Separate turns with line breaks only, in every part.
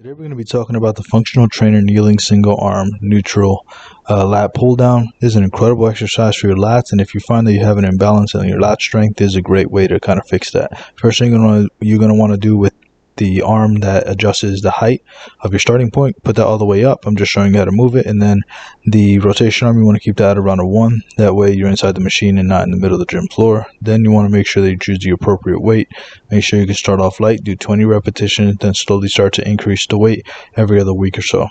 Today we're going to be talking about the functional trainer kneeling single arm neutral lat pull down. This is an incredible exercise for your lats, and if you find that you have an imbalance in your lat strength, this is a great way to kind of fix that. First thing you're going to want to do with the arm that adjusts the height of your starting point, put that all the way up. I'm just showing you how to move it. And then the rotation arm, you want to keep that around a 1. That way you're inside the machine and not in the middle of the gym floor. Then you want to make sure that you choose the appropriate weight. Make sure you can start off light, do 20 repetitions, then slowly start to increase the weight every other week or so.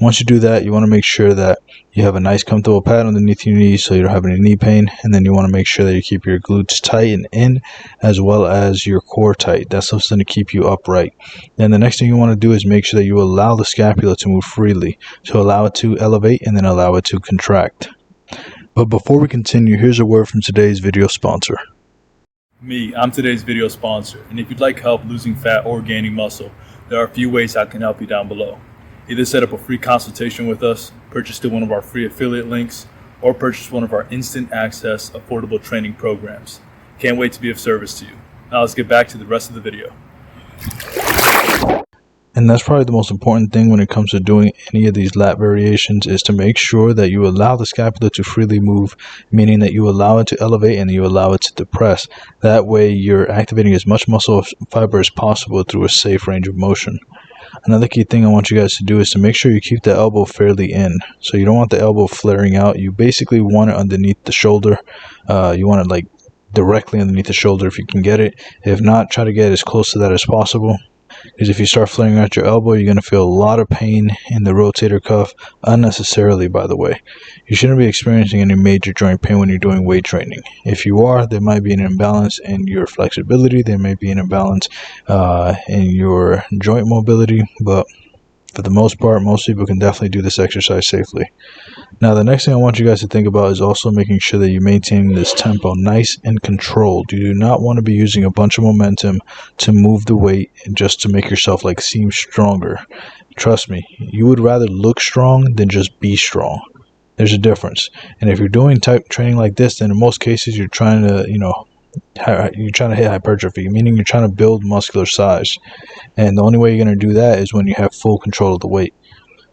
Once you do that, you want to make sure that you have a nice comfortable pad underneath your knees so you don't have any knee pain. And then you want to make sure that you keep your glutes tight and in, as well as your core tight. That's what's going to keep you upright. Then the next thing you want to do is make sure that you allow the scapula to move freely. So allow it to elevate and then allow it to contract. But before we continue, here's a word from today's video sponsor.
I'm today's video sponsor, and if you'd like help losing fat or gaining muscle, there are a few ways I can help you down below. Either set up a free consultation with us, purchase through one of our free affiliate links, or purchase one of our instant access affordable training programs. Can't wait to be of service to you. Now let's get back to the rest of the video.
And that's probably the most important thing when it comes to doing any of these lat variations, is to make sure that you allow the scapula to freely move, meaning that you allow it to elevate and you allow it to depress. That way you're activating as much muscle fiber as possible through a safe range of motion. Another key thing I want you guys to do is to make sure you keep the elbow fairly in. So you don't want the elbow flaring out. You basically want it underneath the shoulder. You want it like directly underneath the shoulder if you can get it. If not, try to get as close to that as possible. Because if you start flaring out your elbow, you're going to feel a lot of pain in the rotator cuff, unnecessarily, by the way. You shouldn't be experiencing any major joint pain when you're doing weight training. If you are, there might be an imbalance in your flexibility, there may be an imbalance in your joint mobility, but for the most part, most people can definitely do this exercise safely. Now, the next thing I want you guys to think about is also making sure that you maintain this tempo nice and controlled. You do not want to be using a bunch of momentum to move the weight just to make yourself like seem stronger. Trust me, you would rather look strong than just be strong. There's a difference. And if you're doing type training like this, then in most cases you're trying to, hit hypertrophy, meaning you're trying to build muscular size. And the only way you're going to do that is when you have full control of the weight.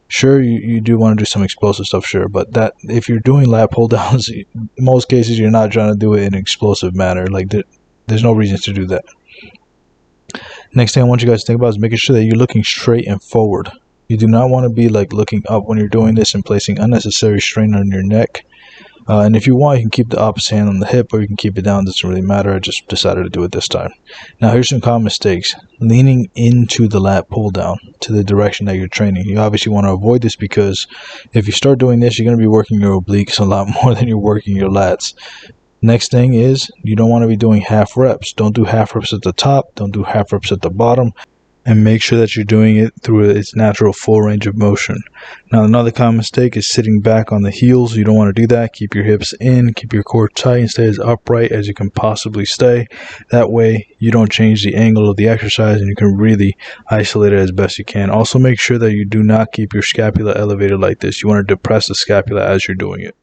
Sure, you do want to do some explosive stuff, sure, but that if you're doing lat pull downs, in most cases you're not trying to do it in an explosive manner. Like there's no reason to do that. Next thing I want you guys to think about is making sure that you're looking straight and forward. You do not want to be like looking up when you're doing this and placing unnecessary strain on your neck. And if you want, you can keep the opposite hand on the hip, or you can keep it down. It doesn't really matter. I just decided to do it this time. Now, here's some common mistakes. Leaning into the lat pull down to the direction that you're training. You obviously want to avoid this, because if you start doing this, you're going to be working your obliques a lot more than you're working your lats. Next thing is, you don't want to be doing half reps. Don't do half reps at the top. Don't do half reps at the bottom. And make sure that you're doing it through its natural full range of motion. Now, another common mistake is sitting back on the heels. You don't want to do that. Keep your hips in, keep your core tight, and stay as upright as you can possibly stay. That way, you don't change the angle of the exercise, and you can really isolate it as best you can. Also, make sure that you do not keep your scapula elevated like this. You want to depress the scapula as you're doing it.